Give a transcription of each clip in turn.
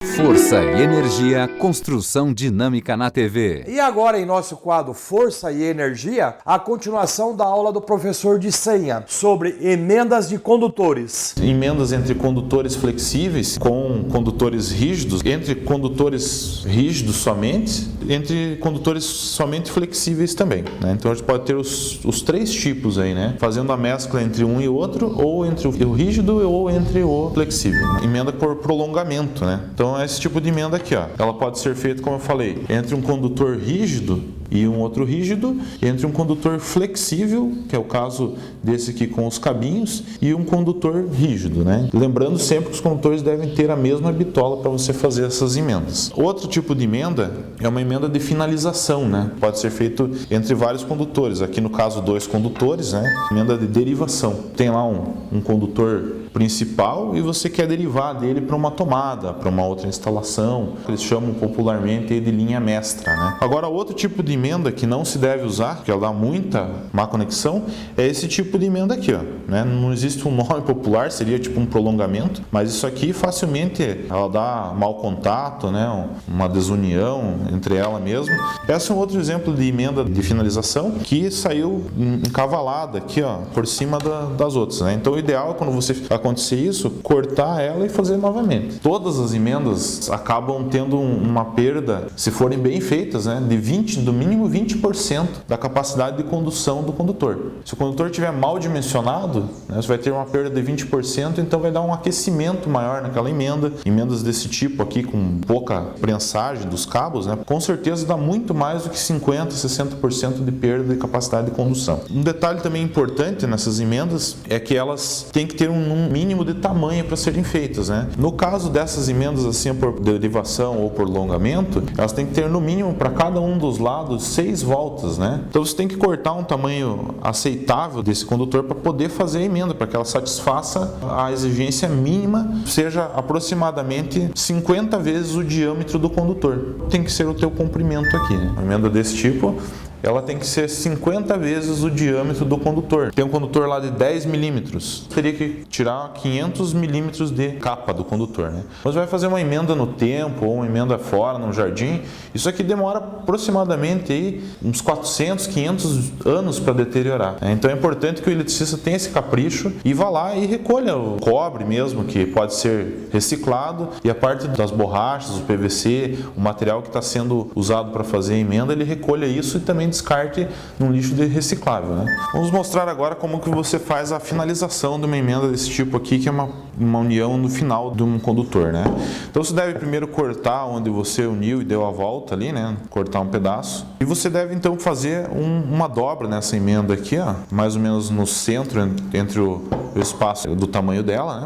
Força e energia, construção dinâmica na TV. E agora, em nosso quadro Força e Energia, a continuação da aula do professor de senha sobre emendas de condutores. Emendas entre condutores flexíveis com condutores rígidos, entre condutores rígidos somente, entre condutores somente flexíveis também, né? Então a gente pode ter os três tipos aí, né? Fazendo a mescla entre um e outro, ou entre o rígido ou entre o flexível. Emenda por prolongamento, né? Então é esse tipo de emenda aqui, ó. Ela pode ser feita, como eu falei, entre um condutor rígido e um outro rígido, entre um condutor flexível, que é o caso desse aqui com os cabinhos, e um condutor rígido, né? Lembrando sempre que os condutores devem ter a mesma bitola para você fazer essas emendas. Outro tipo de emenda é uma emenda de finalização, né? Pode ser feito entre vários condutores. Aqui no caso, dois condutores, né? Emenda de derivação. Tem lá um condutor principal e você quer derivar dele para uma tomada, para uma outra instalação, que eles chamam popularmente de linha mestra, né? Agora, outro tipo de emenda que não se deve usar, porque ela dá muita má conexão, é esse tipo de emenda aqui, ó, né? Não existe um nome popular, seria tipo um prolongamento, mas isso aqui facilmente ela dá mau contato, né? Uma desunião entre ela mesmo. Esse é um outro exemplo de emenda de finalização que saiu encavalada aqui, ó, por cima das outras, né? Então o ideal é quando você acontecer isso, cortar ela e fazer novamente. Todas as emendas acabam tendo uma perda, se forem bem feitas, né, do mínimo 20% da capacidade de condução do condutor. Se o condutor estiver mal dimensionado, né, você vai ter uma perda de 20%, então vai dar um aquecimento maior naquela emenda. Emendas desse tipo aqui, com pouca prensagem dos cabos, né, com certeza dá muito mais do que 50%, 60% de perda de capacidade de condução. Um detalhe também importante nessas emendas é que elas têm que ter um mínimo de tamanho para serem feitas, né? No caso dessas emendas assim por derivação ou por prolongamento, elas têm que ter no mínimo para cada um dos lados 6 voltas, né? Então você tem que cortar um tamanho aceitável desse condutor para poder fazer a emenda, para que ela satisfaça a exigência mínima, seja aproximadamente 50 vezes o diâmetro do condutor. Tem que ser o teu comprimento aqui, né? Uma emenda desse tipo, ela tem que ser 50 vezes o diâmetro do condutor. Tem um condutor lá de 10 milímetros, teria que tirar 500 milímetros de capa do condutor, né? Você vai fazer uma emenda no tempo ou uma emenda fora, no jardim, isso aqui demora aproximadamente aí uns 400, 500 anos para deteriorar. Então é importante que o eletricista tenha esse capricho e vá lá e recolha o cobre mesmo, que pode ser reciclado, e a parte das borrachas, o PVC, o material que está sendo usado para fazer a emenda, ele recolha isso e também descarte num lixo reciclável, né? Vamos mostrar agora como que você faz a finalização de uma emenda desse tipo aqui, que é uma união no final de um condutor, né? Então você deve primeiro cortar onde você uniu e deu a volta ali, né? Cortar um pedaço. E você deve então fazer uma dobra nessa emenda aqui, ó, mais ou menos no centro, entre o espaço do tamanho dela, né?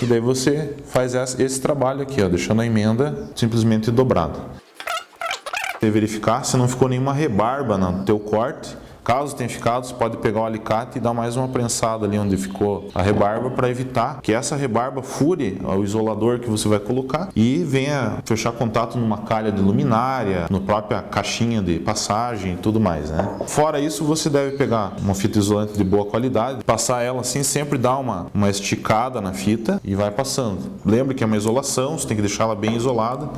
E daí você faz esse trabalho aqui, ó, deixando a emenda simplesmente dobrada. Verificar se não ficou nenhuma rebarba no teu corte. Caso tenha ficado, você pode pegar o alicate e dar mais uma prensada ali onde ficou a rebarba, para evitar que essa rebarba fure o isolador que você vai colocar e venha fechar contato numa calha de luminária, na própria caixinha de passagem e tudo mais, né? Fora isso, você deve pegar uma fita isolante de boa qualidade, passar ela assim, sempre dar uma esticada na fita e vai passando. Lembre que é uma isolação, você tem que deixar ela bem isolada.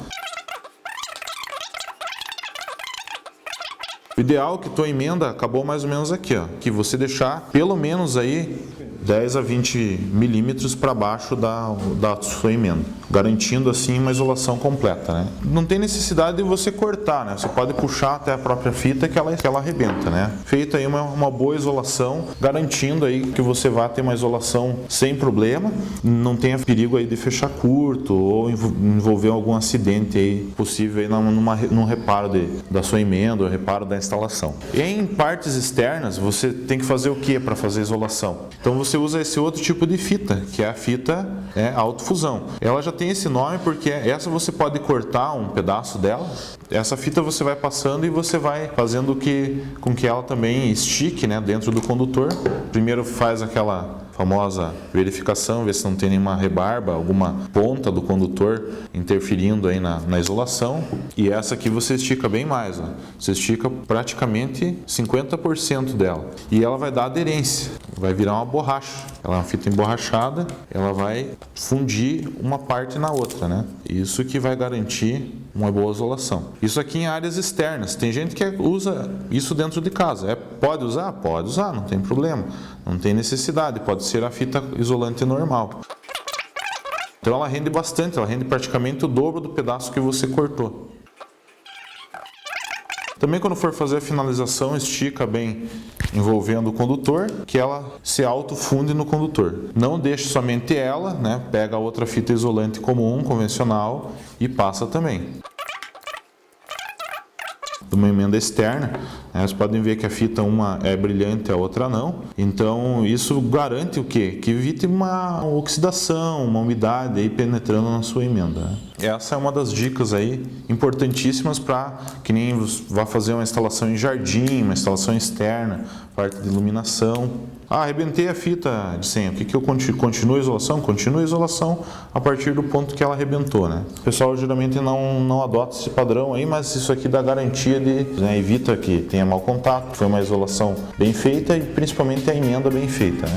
O ideal é que tua emenda acabou mais ou menos aqui, ó, que você deixar pelo menos aí 10 a 20 milímetros para baixo da sua emenda, garantindo assim uma isolação completa, né? Não tem necessidade de você cortar, né? Você pode puxar até a própria fita que ela arrebenta, né? Feita aí uma boa isolação, garantindo aí que você vai ter uma isolação sem problema, não tenha perigo aí de fechar curto ou envolver algum acidente aí possível aí num reparo da sua emenda ou reparo da instalação. Em partes externas, você tem que fazer o que para fazer a isolação? Então você usa esse outro tipo de fita, que é a fita autofusão. Ela já tem esse nome porque essa você pode cortar um pedaço dela. Essa fita você vai passando e você vai fazendo com que ela também estique, né, dentro do condutor. Primeiro faz famosa verificação, ver se não tem nenhuma rebarba, alguma ponta do condutor interferindo aí na isolação. E essa aqui você estica bem mais, ó. Você estica praticamente 50% dela. E ela vai dar aderência, vai virar uma borracha. Ela é uma fita emborrachada, ela vai fundir uma parte na outra, né? Isso que vai garantir uma boa isolação. Isso aqui em áreas externas. Tem gente que usa isso dentro de casa. Pode usar? Pode usar, não tem problema. Não tem necessidade, pode ser a fita isolante normal. Então ela rende bastante, ela rende praticamente o dobro do pedaço que você cortou. Também quando for fazer a finalização, estica bem envolvendo o condutor, que ela se autofunde no condutor. Não deixe somente ela, né? Pega a outra fita isolante comum, convencional, e passa também. Uma emenda externa, né? Vocês podem ver que a fita uma é brilhante, a outra não. Então isso garante o quê? Que evite uma oxidação, uma umidade aí penetrando na sua emenda, né? Essa é uma das dicas aí importantíssimas para que nem vá fazer uma instalação em jardim, uma instalação externa, parte de iluminação. Arrebentei a fita de senha. O que eu continuo a isolação? Continuo a isolação a partir do ponto que ela arrebentou, né? O pessoal geralmente não adota esse padrão aí, mas isso aqui dá garantia de, né, evita que tenha mau contato, foi uma isolação bem feita e principalmente a emenda bem feita, né?